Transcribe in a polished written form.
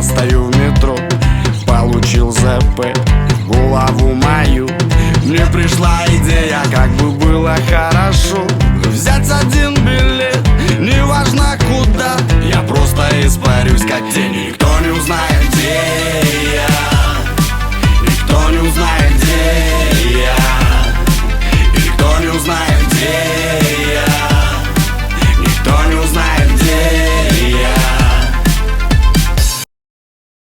Я стою в метро, получил ЗП в голову мою. Мне пришла идея, как бы было хорошо взять один билет, неважно куда. Я просто испарюсь, как тень, никто не узнает.